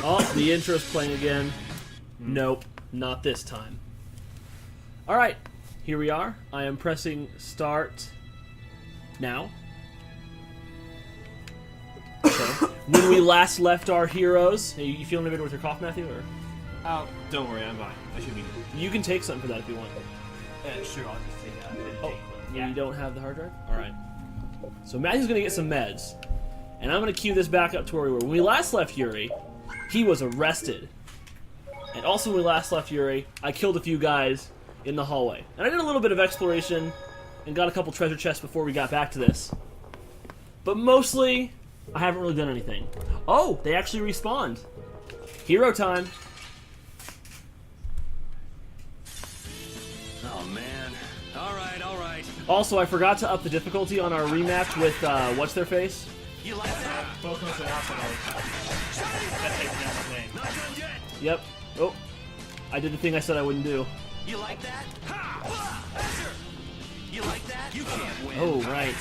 Oh, the intro's playing again. Nope, not this time. Alright, here we are. I am pressing start now. Okay. When we last left our heroes... You feeling a bit with your cough, Matthew? Or? Oh, don't worry, I'm fine. I should be good. You can take something for that if you want. Sure, I'll just take that. Oh, yeah. You don't have the hard drive? Alright. So Matthew's going to get some meds. And I'm going to cue this back up to where we were. When we last left Yuri, he was arrested. And also when we last left Yuri, I killed a few guys in the hallway. And I did a little bit of exploration and got a couple treasure chests before we got back to this. But mostly, I haven't really done anything. Oh, they actually respawned. Hero time. Oh, man. All right. Also, I forgot to up the difficulty on our rematch with, what's-their-face? You like that? Focus on That's his name. Not done yet. Yep. Oh. I did the thing I said I wouldn't do. You like that? Ha! You like that? You can't win. Oh, right.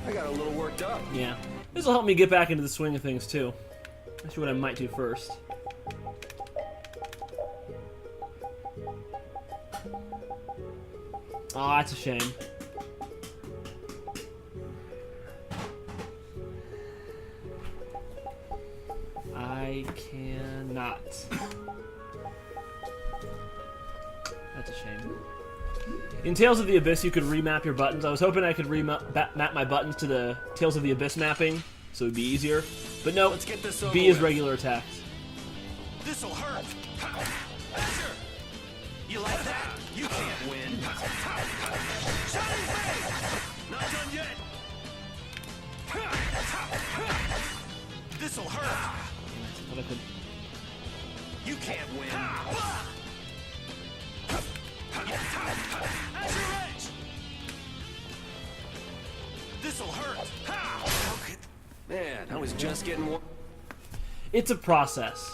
I got a little worked up. Yeah. This will help me get back into the swing of things, too. That's what I might do first. Oh, that's a shame. I cannot. That's a shame. In Tales of the Abyss, you could remap your buttons. I was hoping I could map my buttons to the Tales of the Abyss mapping, so it would be easier. But no, Let's get this over B is with. regular attacks. This'll hurt. Sure. You like that? You can't win. Not done yet. This'll hurt. But I could... You can't win. At your edge. This'll hurt. Man, I was just getting more. It's a process.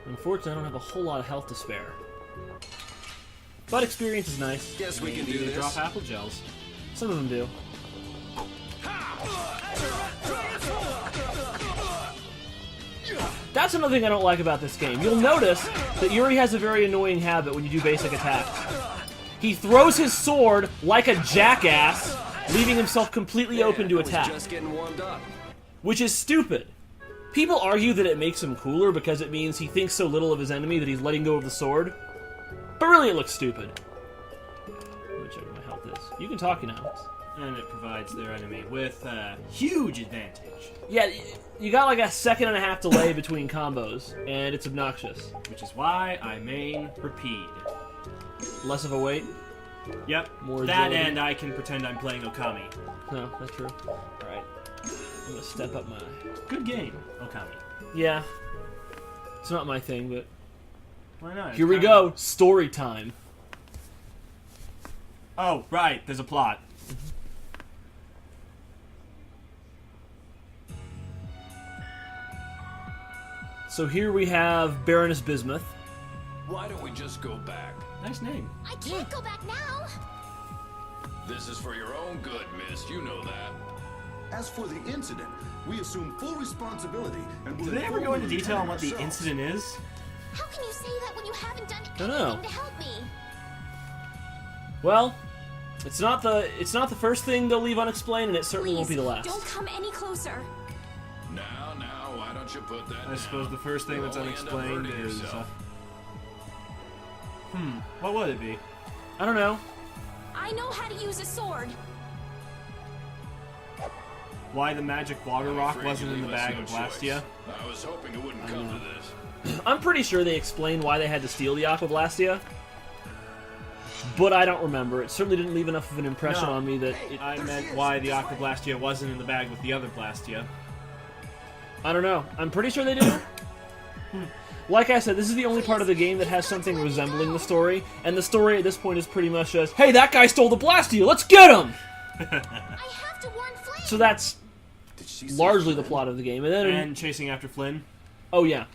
Unfortunately, I don't have a whole lot of health to spare. But experience is nice. Guess we can do They this. drop apple gels. Some of them do. That's another thing I don't like about this game. You'll notice that Yuri has a very annoying habit when you do basic attacks. He throws his sword like a jackass, leaving himself completely open to attack. Just getting warmed up. Which is stupid. People argue that it makes him cooler because it means he thinks so little of his enemy that he's letting go of the sword. But really, it looks stupid. Let me check what my health is. You can talk now. And it provides their enemy with a huge advantage. Yeah, you got like a second and a half delay between combos, and it's obnoxious. Which is why I main Rapide. Less of a wait? Yep, More that agility. and I can pretend I'm playing Okami. No, that's true. Alright. I'm gonna step up my... Good game, Okami. Yeah. It's not my thing, but... Why not? Here we go! Story time. Oh, right, there's a plot. So here we have Baroness Bismuth. Why don't we just go back? Nice name. I can't go back now. This is for your own good, miss. You know that. As for the incident, we assume full responsibility and will Did they ever inform go into the detail on lieutenant what the ourselves. incident is? How can you say that when you haven't done Don't know. anything to help me? Well, it's not the first thing they'll leave unexplained, and it certainly won't be the last. Don't come any closer. Now, why don't you put that I suppose down? the first thing You'll that's only end up unexplained hurting is... yourself. what would it be? I don't know. I know how to use a sword. Why the magic water I'm rock afraid wasn't you in the leave us bag no of Blastia? choice. I was hoping it wouldn't come to this. I'm pretty sure they explained why they had to steal the Aqua Blastia. But I don't remember. It certainly didn't leave enough of an impression No. on me that it... I meant why the Aqua Blastia wasn't in the bag with the other Blastia. I don't know. I'm pretty sure they do. Like I said, this is the only part of the game that has something resembling the story, and the story at this point is pretty much just, hey, that guy stole the Blastia, let's get him! I have to warn Flynn. So that's Did she see largely the Flynn? plot of the game. And then, And chasing after Flynn. oh yeah.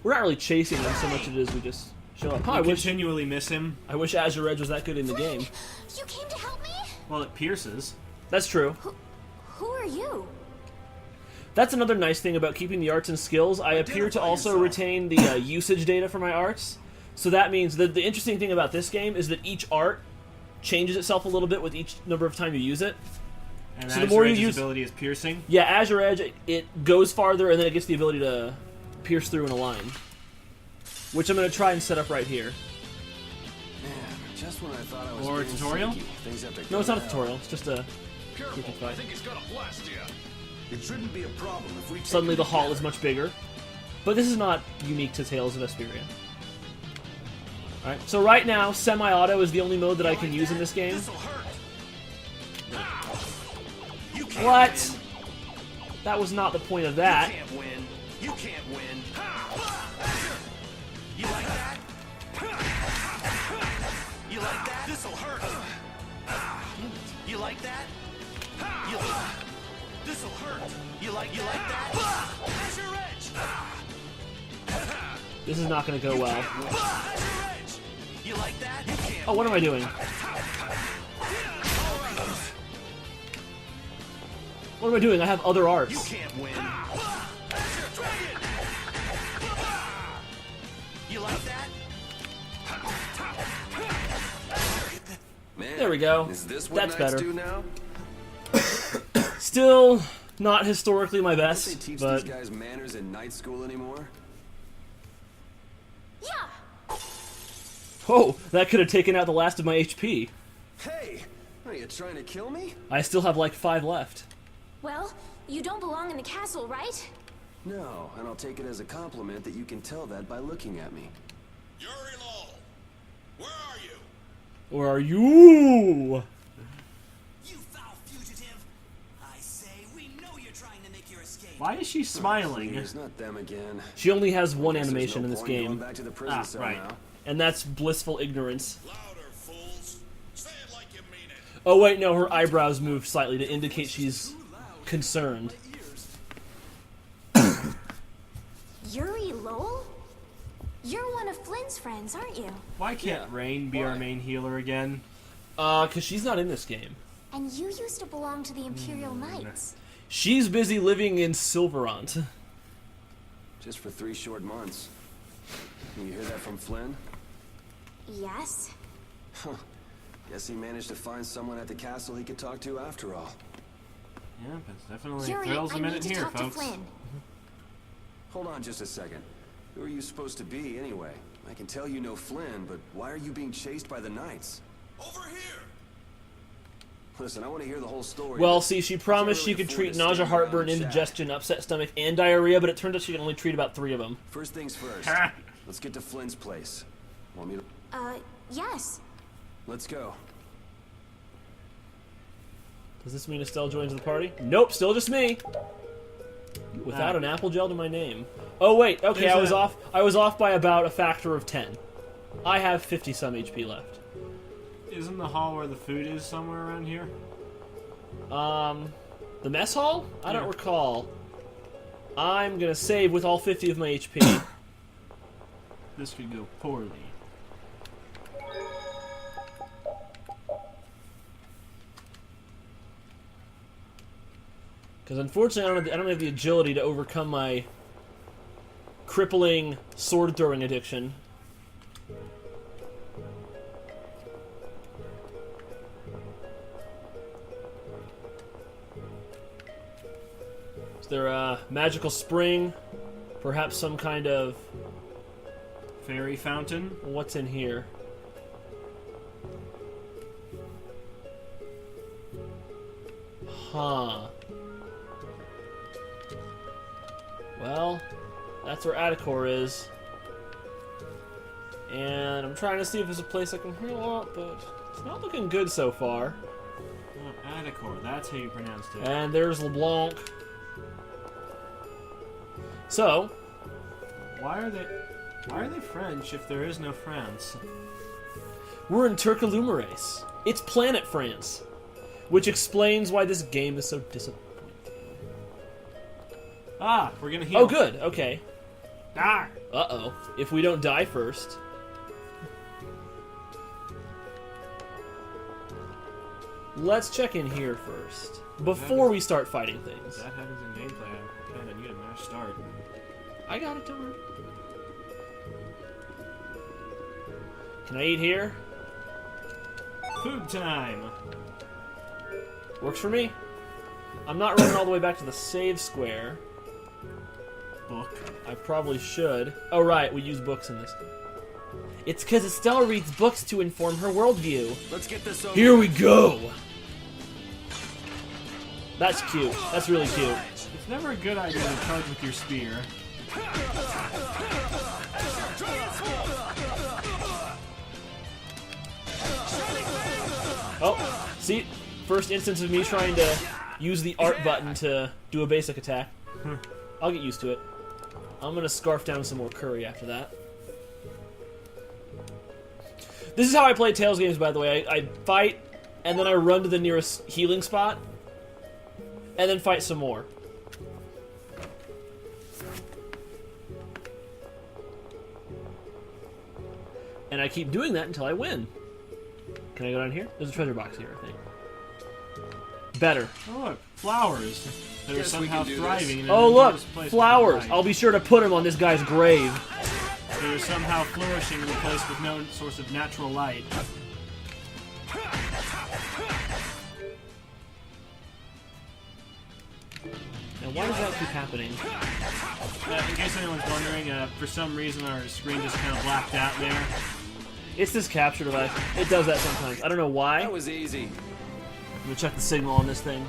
We're not really chasing him so much as it is we just show up. Huh, I I wish continually miss him. Azure Edge was that good in the game. You came to help me? Well, it pierces. That's true. Who are you? That's another nice thing about keeping the arts and skills. I appear to also retain the usage data for my arts. So that means that the interesting thing about this game is that each art changes itself a little bit with each number of time you use it. And So Azure the more you Edge's use- ability is piercing. Yeah, Azure Edge, it goes farther and then it gets the ability to pierce through in a line. Which I'm going to try and set up right here. Man, just when I thought I was Or a being tutorial? sneaky, things have to No, go it's not a to hell. tutorial. It's just a... Careful, Keep it fine. I think he's gonna blast you. It shouldn't be a problem if we take Suddenly them the hall is together. much bigger. But this is not unique to Tales of Vesperia. Alright, so right now, semi-auto is the only mode that I can use in this game. This'll hurt. You can't What? win. That was not the point of You that. can't win. You can't win. You like that? You like that? This'll hurt. You like that? You this'll hurt. You like that? Azure Edge. This is not going to go well. Azure Edge. You like that? You can't. Oh, what am I doing? What am I doing? I have other You arts. can't win. You like that? Man, There we go. Is this what That's knights better. do now? Still not historically my Don't they best, teach but... these guys manners in night school anymore? Yeah. Oh, that could have taken out the last of my HP. Hey, are you trying to kill me? I still have like 5 left. Well, you don't belong in the castle, right? No, and I'll take it as a compliment that you can tell that by looking at me. Yuri Lowell, where are you? Or are you? You foul fugitive! I say, we know you're trying to make your escape. Why is she smiling? Please, not them again. She only has one Guess there's animation no in this point going game, back to the prison Ah, cell right. now. and that's blissful ignorance. Louder, fools. Say it like you mean it. Oh wait, no, her eyebrows move slightly to indicate she's concerned. Yuri Lowell? You're one of Flynn's friends, aren't you? Why can't Rain be our main healer again? Cause she's not in this game. And you used to belong to the Imperial Knights. She's busy living in Silverant. Just for 3 short months. You hear that from Flynn? Yes? Guess he managed to find someone at the castle he could talk to after all. Yeah, it's definitely Yuri, thrills I a need minute to here, talk to folks. Flynn. Hold on just a second. Who are you supposed to be, anyway? I can tell you know Flynn, but why are you being chased by the Knights? Over here. Listen, I want to hear the whole story. Well, but see, she I can't promised she really could afford treat to stand nausea, around heartburn, and chat. indigestion, upset stomach, and diarrhea, but it turns out she can only treat about 3 of them. First things first. Let's get to Flynn's place. Want me to... Yes. Let's go. Does this mean Estelle joins the party? Nope, still just me. Without an apple gel to my name. Oh wait, okay, There's I was off by about a factor of 10. I have 50 some HP left. Isn't the hall where the food is somewhere around here? The mess hall? I don't Yeah. recall. I'm gonna save with all 50 of my HP. This could go poorly. Because unfortunately, I don't have the agility to overcome my crippling sword throwing addiction. Is there a magical spring? Perhaps some kind of... Fairy fountain? What's in here? Huh. Well, that's where Atticor is. And I'm trying to see if there's a place I can heal up, but it's not looking good so far. Oh, Atticor, that's how you pronounced it. And there's LeBlanc. So, Why are they French if there is no France? we're in Turcalumerace. It's planet France. Which explains why this game is so disappointing. Ah, we're gonna heal. Oh, good. Okay. Ah! Uh-oh. If we don't die first. Let's check in here first. Before we start fighting things. That happens in gameplay. I kind of need a mash start. I got it, don't worry. Can I eat here? Food time! Works for me. I'm not running all the way back to the save square. Book. I probably should. Oh, right, we use books in this. It's because Estella reads books to inform her worldview. Let's get this over. Here we go! That's cute. That's really cute. It's never a good idea to charge with your spear. Oh, see? First instance of me trying to use the art button to do a basic attack. I'll get used to it. I'm gonna scarf down some more curry after that. This is how I play Tales games, by the way. I fight, and then I run to the nearest healing spot, and then fight some more. And I keep doing that until I win. Can I go down here? There's a treasure box here, I think. Better. Oh look, flowers. That are Guess we somehow can do thriving. this. In Oh an look, enormous place flowers. with light. I'll be sure to put them on this guy's grave. They're somehow flourishing in a place with no source of natural light. And why does that keep happening? In case anyone's wondering, for some reason our screen just kind of blacked out there. It's this capture device. It does that sometimes. I don't know why. That was easy. I'm gonna check the signal on this thing.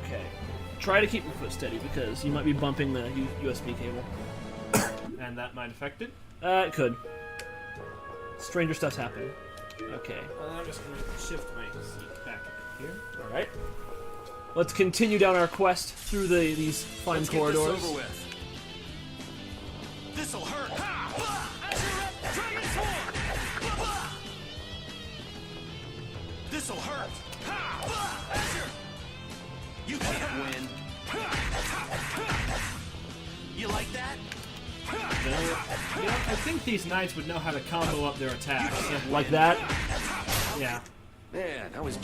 Okay. Try to keep your foot steady because you might be bumping the USB cable. And that might affect it. It could. Stranger stuff's happening. Okay. I'm just going to shift my seat back a bit here. Alright. Let's continue down our quest through these fine Let's corridors. get this over with. This'll hurt. Dragon Sword. This'll hurt. You can't win. You like that? You know, I think these knights would know how to combo up their attacks. Like that. Yeah. Man, that was...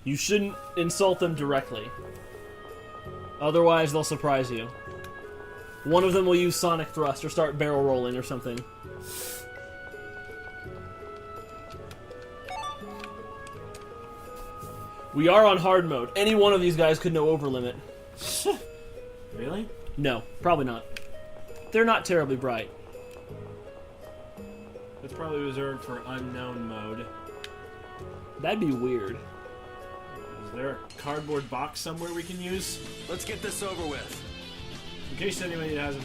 You shouldn't insult them directly. Otherwise, they'll surprise you. One of them will use Sonic Thrust or start barrel rolling or something. We are on hard mode. Any one of these guys could know over limit. Really? No, probably not. They're not terribly bright. That's probably reserved for unknown mode. That'd be weird. Is there a cardboard box somewhere we can use? Let's get this over with. In case anybody hasn't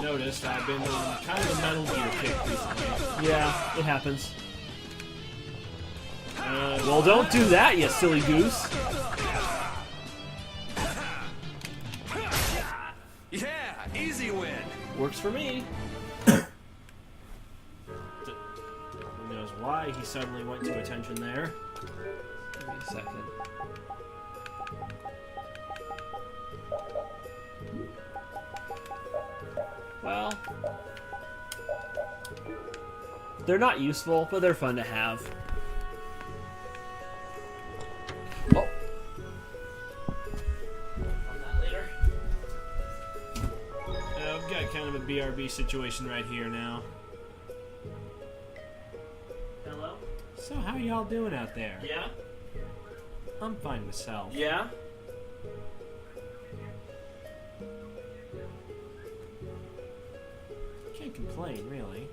noticed, I've been on kind of a Metal Gear kick recently. Yeah, it happens. Well, don't do that, you silly goose. Yeah, easy win. Works for me. Who knows why he suddenly went to attention there? Give me a second. Well, they're not useful, but they're fun to have. Oh. On that later. I've got kind of a BRB situation right here now. Hello? So how y'all doing out there? Yeah? I'm fine myself. Yeah? Can't complain, really.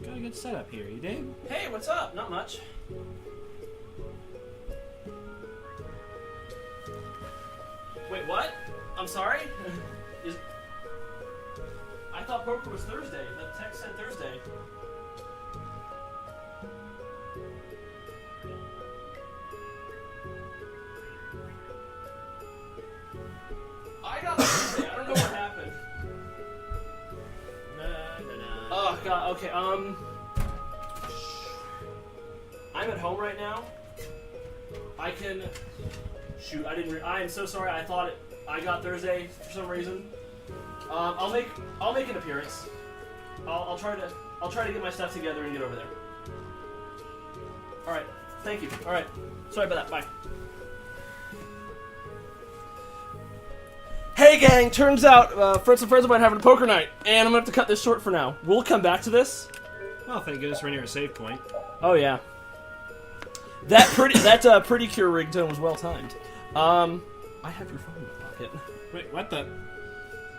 Got a good setup here, you dig? Hey, what's up? Not much. Wait, what? I'm sorry? I thought poker was Thursday. The text said Thursday. I got Thursday. I don't know what happened. Oh god, okay, I'm at home right now. I can... Shoot, I am so sorry, I thought I got Thursday for some reason. I'll make an appearance. I'll try to get my stuff together and get over there. All right. Thank you. All right. Sorry about that. Bye. Hey gang, turns out friends and friends of mine having a poker night, and I'm gonna have to cut this short for now. We'll come back to this. Well, thank goodness we're near a save point. Oh yeah. That pretty Cure ringtone was well timed. I have your phone in my pocket. Wait, what the?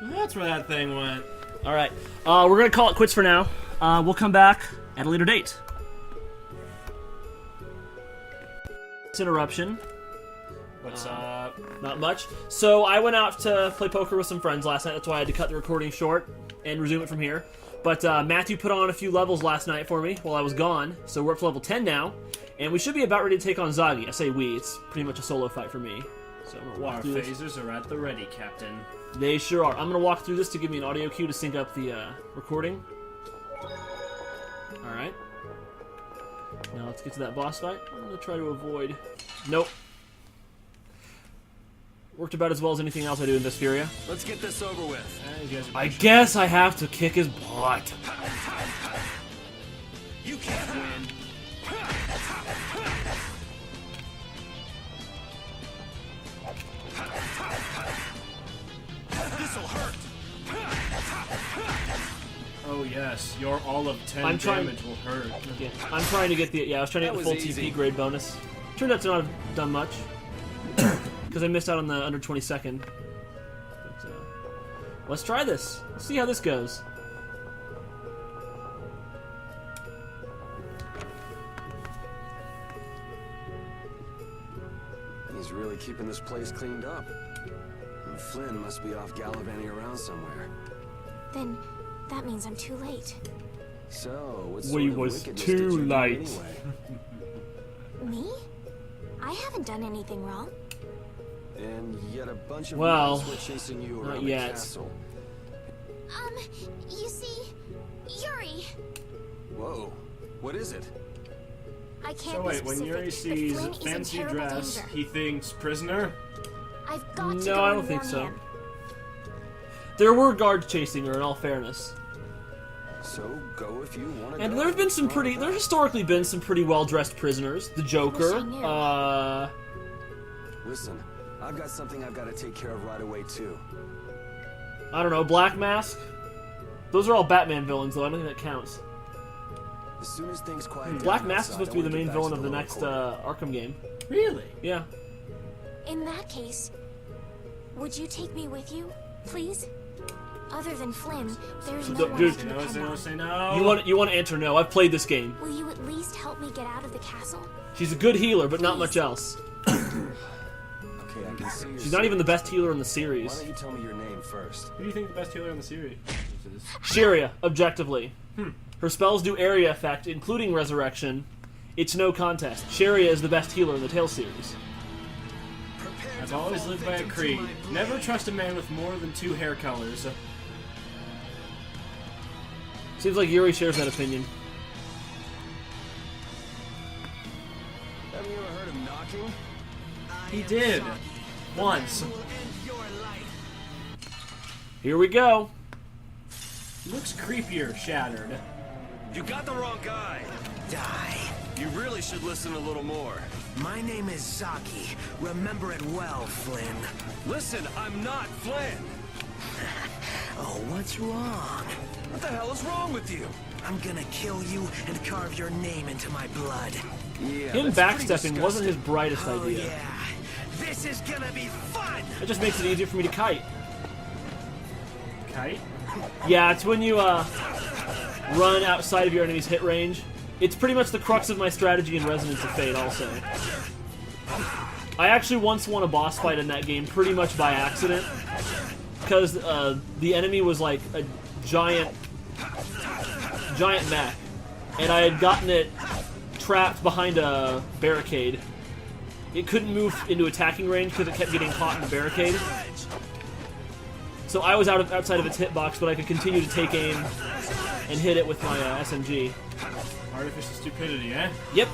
That's where that thing went. All right. We're gonna call it quits for now. We'll come back at a later date. Interruption. What's up? Not much. So I went out to play poker with some friends last night. That's why I had to cut the recording short and resume it from here. But Matthew put on a few levels last night for me while I was gone. So we're up to level 10 now. And we should be about ready to take on Zagi. I say we. It's pretty much a solo fight for me. So I'm going to walk Our through this. phasers are at the ready, Captain. They sure are. I'm going to walk through this to give me an audio cue to sync up the recording. Alright. Now let's get to that boss fight. I'm going to try to avoid... Nope. Worked about as well as anything else I do in Vesperia. Let's get this over with. You guys are I guess I have to kick his butt. You can't win. This'll hurt. Oh yes, your all of 10 I'm trying- damage will hurt. Yeah, I'm trying to get the... Yeah, I was trying to get the That full was easy. TP grade bonus. Turned out to not have done much. Because I missed out on the under 22nd. But, let's try this. Let's see how this goes. He's really keeping this place cleaned up. And Flynn must be off gallivanting around somewhere. Then that means I'm too late. So, what We sort of was wickedness too did you do late. anyway? Me? I haven't done anything wrong. And yet a bunch of Well, men were chasing you not around yet. the castle. You see, Yuri, Whoa, what is it? I can't So be wait, when specific, Yuri but sees Flynn is in fancy terrible dress, danger. he thinks prisoner? I've got to No, go I and don't think warn so. him. There were guards chasing her, in all fairness. So go if you want to. And there have been some pretty... There's historically been some pretty well-dressed prisoners. The Joker. Wish I Listen, I've got something I've got to take care of right away too. I don't know, Black Mask? Those are all Batman villains, though. I don't think that counts. As soon as things quiet down Black Mask is outside, supposed to be I the wanna main get villain back of to the lower next court. Arkham game. Really? Yeah. In that case, would you take me with you, please? Other than Flynn, there's no Dude, one dude. I Say can no, depend say no, on. say no. You want to answer no. I've played this game. Will you at least help me get out of the castle? She's a good healer, but not much else. Okay, I can see you're She's not even the best healer in the Why series. don't you tell me your name first? Who do you think the best healer in the series is? Sharia, objectively. Her spells do area effect, including resurrection. It's no contest. Sharia is the best healer in the Tales series. I've always lived by a creed. Never trust a man with more than 2 hair colors. Seems like Yuri shares that opinion. Have you ever heard of knocking? He did. Once. Here we go. He looks creepier, shattered. You got the wrong guy. Die. You really should listen a little more. My name is Zagi. Remember it well, Flynn. Listen, I'm not Flynn. Oh, what's wrong? What the hell is wrong with you? I'm gonna kill you and carve your name into my blood. Yeah. Him that's pretty backstepping wasn't his brightest Oh, idea. yeah. This is gonna be fun! It just makes it easier for me to kite. Kite? Yeah, it's when you run outside of your enemy's hit range. It's pretty much the crux of my strategy in Resonance of Fate also. I actually once won a boss fight in that game pretty much by accident. Because the enemy was like a giant mech. And I had gotten it trapped behind a barricade. It couldn't move into attacking range because it kept getting caught in the barricade. So I was outside of its hitbox, but I could continue to take aim and hit it with my SMG. Artificial stupidity, eh? Yep.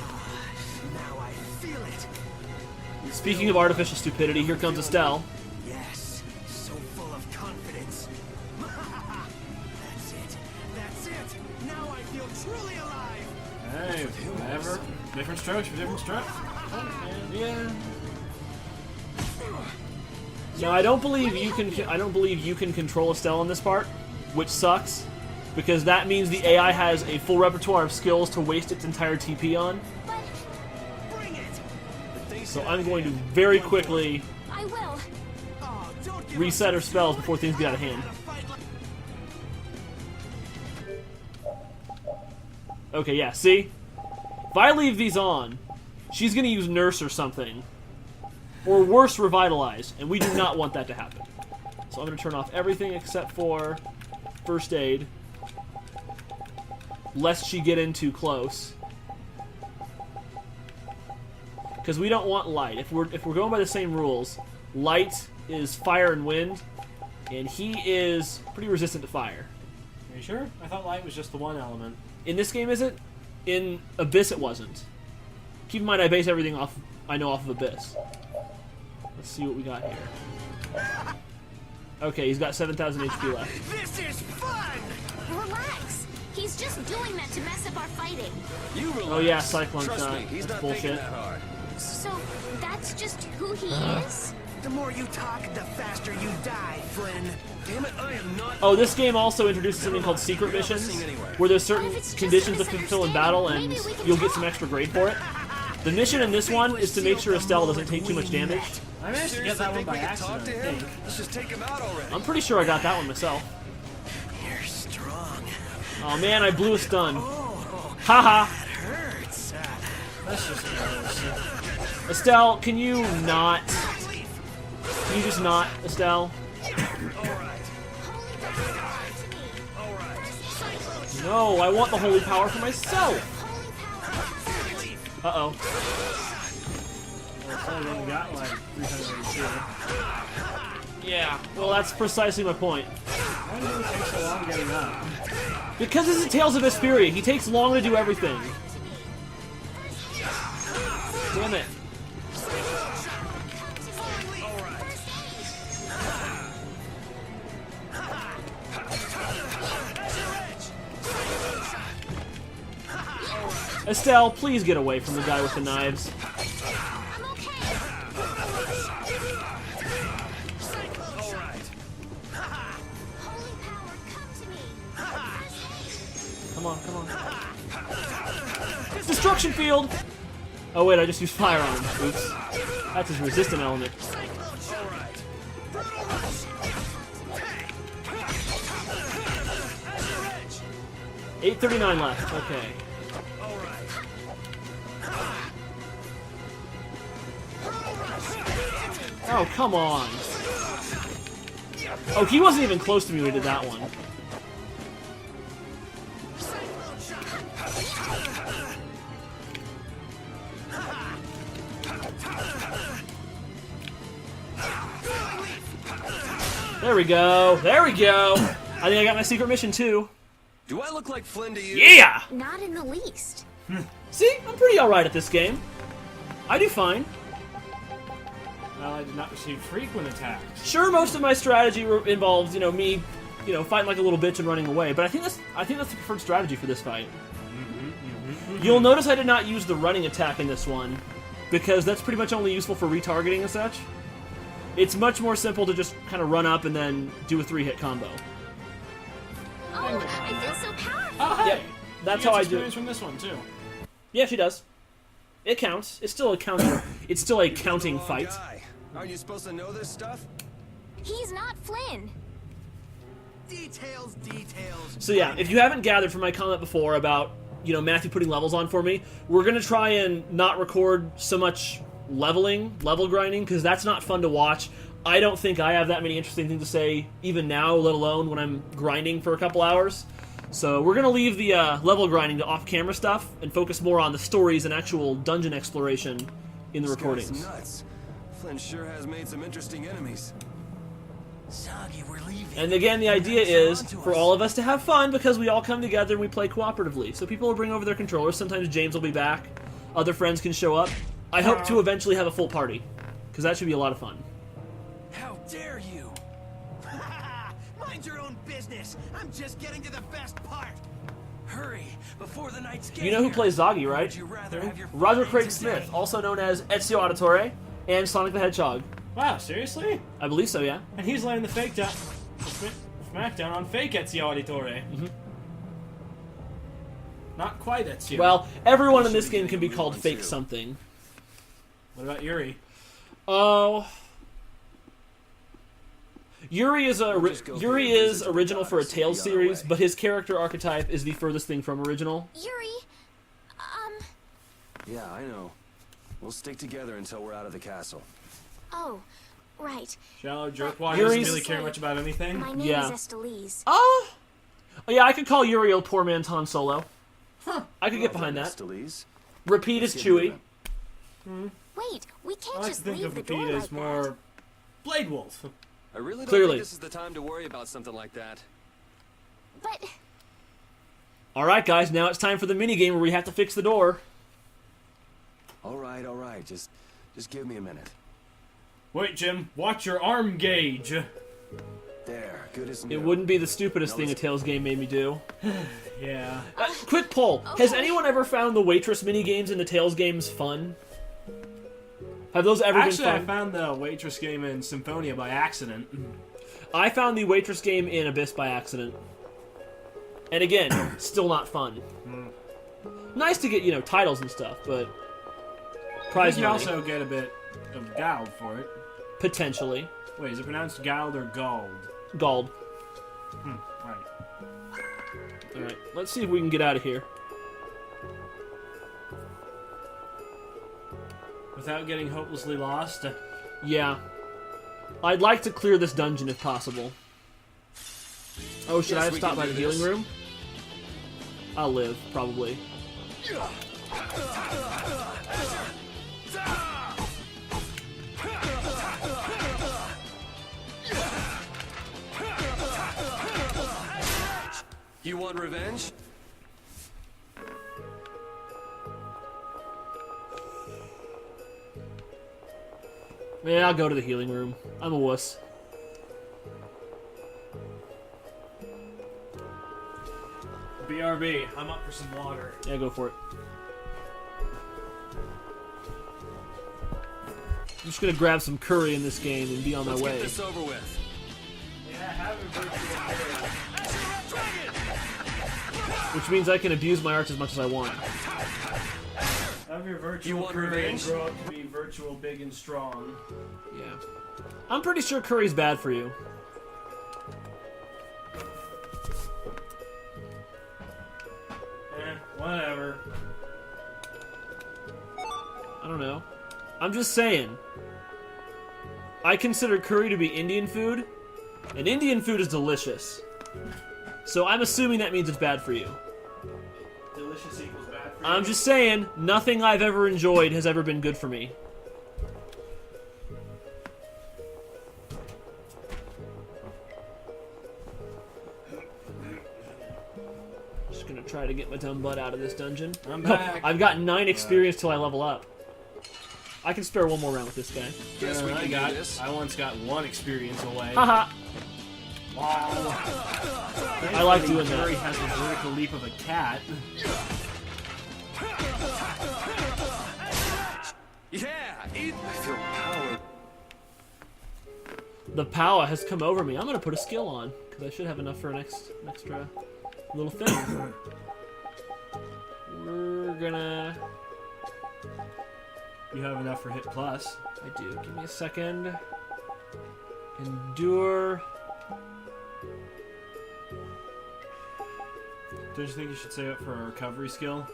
Now I feel it. Speaking of artificial stupidity, here comes Estelle. Yes, so full of confidence. That's it. That's it. feel truly alive. Hey, whatever. Different strokes for different strokes. Yeah. No, I don't believe you can. I don't believe you can control Estelle in this part, which sucks, because that means the AI has a full repertoire of skills to waste its entire TP on. Bring it. So I'm going to very quickly I will. Oh, don't give reset her spells before things get out of hand. Okay, yeah, see? If I leave these on, she's gonna use Nurse or something. Or worse, Revitalize, and we do not want that to happen. So I'm gonna turn off everything except for First Aid. Lest she get in too close. Because we don't want Light. If we're going by the same rules, Light is fire and wind, and he is pretty resistant to fire. Are you sure? I thought light was just the one element. In this game, is it? In Abyss, it wasn't. Keep in mind, I base everything off of Abyss. Let's see what we got here. Okay, he's got 7,000 HP left. This is fun. Relax. He's just doing that to mess up our fighting. You relax. Oh yeah, Cyclone Trust Shot. me, he's That's not thinking bullshit. that hard. So that's just who he is? The more you talk, the faster you die, Flynn. Damn it, I am not. Oh, this game also introduces something called secret missions, where there's certain If it's just conditions a to fulfill in battle, and misunderstanding, maybe we can you'll get talk. some extra grade for it. The mission in this one is to make sure Estelle doesn't take too much damage. I managed to get that one by accident, I think. Let's just take him out already. I'm pretty sure I got that one myself. You're strong. Oh man, I blew a stun. Oh, Haha. that hurts. That's just gross. Estelle, can you not? Can you just not, Estelle? No, I want the holy power for myself. Uh-oh. Well, it's only got like 382. Yeah, well that's precisely my point. Why did it take so long getting up? Because this is Tales of Vesperia, he takes long to do everything. Damn it. Estelle, please get away from the guy with the knives. I'm okay. Holy power, come to me. Come on, come on. Destruction field! Oh wait, I just used fire on him. Oops. That's his resistant element. 839 left, okay. Oh, come on. Oh, he wasn't even close to me when he did that one. There we go. There we go. I think I got my secret mission too. Do I look like Flynn to you? Yeah! Not in the least. See, I'm pretty alright at this game. I do fine. Well, I did not receive frequent attacks. Sure, most of my strategy involves, me, fighting like a little bitch and running away. But I think that's the preferred strategy for this fight. You'll notice I did not use the running attack in this one, because that's pretty much only useful for retargeting and such. It's much more simple to just kind of run up and then do a 3-hit combo. Oh, I feel so powerful. Oh, hey! Yeah, that's She how gets I do experience it. from this one, too. Yeah, she does. It counts. It's still a counting. It's still a counting Wrong fight. guy. Aren't you supposed to know this stuff? He's not Flynn. Details, details. So yeah, if you haven't gathered from my comment before about, Matthew putting levels on for me, we're going to try and not record so much level grinding, because that's not fun to watch. I don't think I have that many interesting things to say, even now, let alone when I'm grinding for a couple hours. So we're going to leave the level grinding to off-camera stuff and focus more on the stories and actual dungeon exploration in the This guy's recordings. nuts. Flynn sure has made some interesting enemies. Zagi, we're leaving. And again, the idea is for all of us to have fun, because we all come together and we play cooperatively. So people will bring over their controllers. Sometimes James will be back. Other friends can show up. I hope to eventually have a full party, because that should be a lot of fun. How dare you? Mind your own business. I'm just getting to the best part. Hurry, before the night's You know who plays Zagi, right? Would you rather have your Roger fun Craig days Smith, today? also known as Ezio Auditore and Sonic the Hedgehog. Wow, seriously? I believe so, yeah. And he's laying the fake down, smackdown on fake Ezio Auditore. Not quite Ezio. Well, everyone in this game can be called fake something. What about Yuri? Oh... Yuri is original for a Tales series, but his character archetype is the furthest thing from original. Yuri, Yeah, I know. We'll stick together until we're out of the castle. oh, right. Shallow jerkwad doesn't Yuri's- really care much about anything. My name Yeah. is Estelise. Oh, yeah, I could call Yuri a poor man's Han Solo. I could get behind that. Estelise. Repeat is Let's get Chewie. moving. Wait, we can't I like to just think leave of the Pete door as like more that. Blade Wolf. I really don't Clearly. think this is the time to worry about something like that. But All right, guys, now it's time for the minigame where we have to fix the door. All right, all right. Just give me a minute. Wait, Jim, watch your arm gauge. There, good as new. It wouldn't be the stupidest thing a Tales game made me do. Yeah. Quick poll. Has anyone ever found the waitress minigames in the Tales games fun? Have those ever Actually, I been fun? found the waitress game in Symphonia by accident. I found the waitress game in Abyss by accident. And again, still not fun. Nice to get, titles and stuff, but... I Prize think you money. also get a bit of gald for it. Potentially. Wait, is it pronounced gald or gald? Gald. Right. Alright, let's see if we can get out of here. Without getting hopelessly lost. Yeah. I'd like to clear this dungeon if possible. Oh, should I have we stopped can by the do healing this. room? I'll live, probably. You want revenge? Yeah, I'll go to the healing room. I'm a wuss. BRB, I'm up for some water. Yeah, go for it. I'm just gonna grab some curry in this game and be on my Let's way. get this over with. Yeah, have a virtual Which means I can abuse my arts as much as I want. Have your virtual You want career revenge? grow up to be virtual, big, and strong. Yeah. I'm pretty sure curry's bad for you. Whatever. I don't know. I'm just saying. I consider curry to be Indian food, and Indian food is delicious. So I'm assuming that means it's bad for you. Delicious equals bad for you. I'm just saying, nothing I've ever enjoyed has ever been good for me. Just gonna try to get my dumb butt out of this dungeon. I'm back. I've got 9 experience till I level up. I can spare one more round with this guy. Guess we can do this. I once got 1 experience away. Haha! I like doing that. Curry has the vertical leap of a cat. Yeah, eat. I feel power. The power has come over me. I'm gonna put a skill on, because I should have enough for an extra little thing. We're gonna... You have enough for hit plus. I do. Give me a second. Endure. Don't you think you should save it for a recovery skill?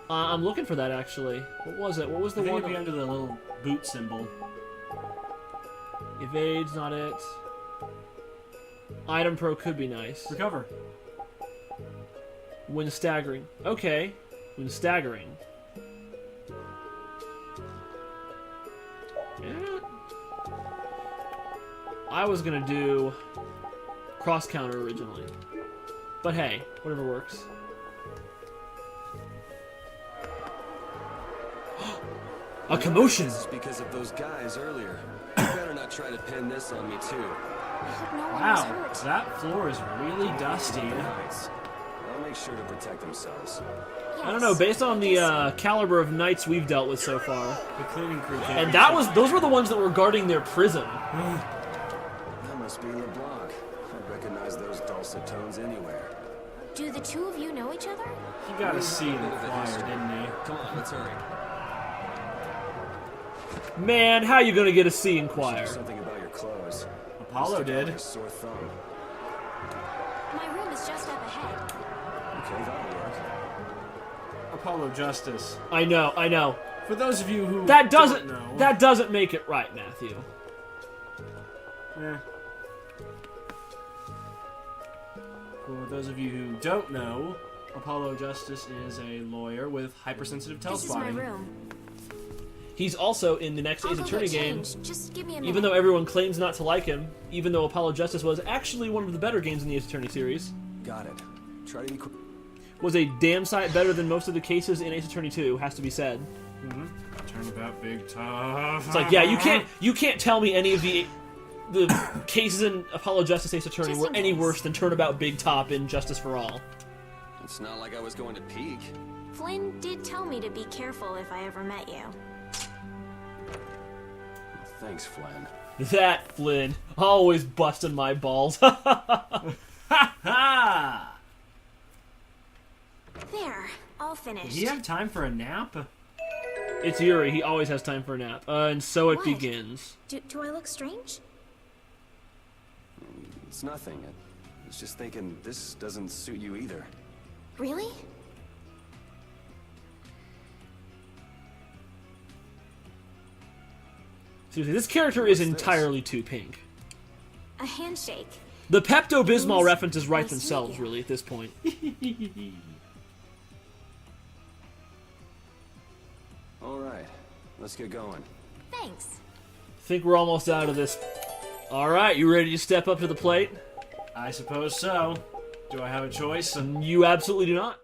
I'm looking for that, actually. What was it? What was the I think one? it'd be under the little boot symbol. Evade's not it. Item Pro could be nice. Recover. When staggering. Okay. When staggering. Yeah. I was gonna do cross counter originally. But hey, whatever works. A commotion! This is because of those guys earlier. You better not try to pin this on me too. I hope no one was Wow, hurt. that floor is really dusty. Nice. Well, make sure to protect themselves. I don't know, based on the caliber of knights we've dealt with so far. The cleaning crew can't And be those were the ones that were guarding their prison. That must be LeBlanc. I'd recognize those dulcet tones anywhere. Do the two of you know each other? He got a C in the choir, didn't he? Come on, let's hurry. Man, how you gonna get a C in choir? Something about your clothes. Apollo did. A sore thumb. My room is just up ahead. Okay, that'll work. Apollo Justice. I know. For those of you who That don't know, doesn't make it right, Matthew. For those of you who don't know, Apollo Justice is a lawyer with hypersensitive This is my telespotting. room. He's also in the next I'll Ace go Attorney get game. changed. Just give me a minute. Even though everyone claims not to like him, even though Apollo Justice was actually one of the better games in the Ace Attorney series, Got it. Try to be quick. was a damn sight better than most of the cases in Ace Attorney 2, has to be said. Turnabout Big Tough. It's like, yeah, you can't tell me any of the cases in Apollo Justice Ace Attorney Just were in any case. worse than Turnabout Big Top in Justice for All. It's not like I was going to peek. Flynn did tell me to be careful if I ever met you. Thanks, Flynn. That Flynn, always busting my balls. Ha! There, all finished. Did he have time for a nap? It's Yuri, he always has time for a nap. And so it What? begins. Do I look strange? It's nothing. I was just thinking this doesn't suit you either. Really? Seriously, this character is entirely too pink. A handshake. The Pepto-Bismol Nice references write to meet themselves, you. really, at this point. All right, let's get going. Thanks. Think we're almost out of this. Alright, you ready to step up to the plate? I suppose so. Do I have a choice? You absolutely do not.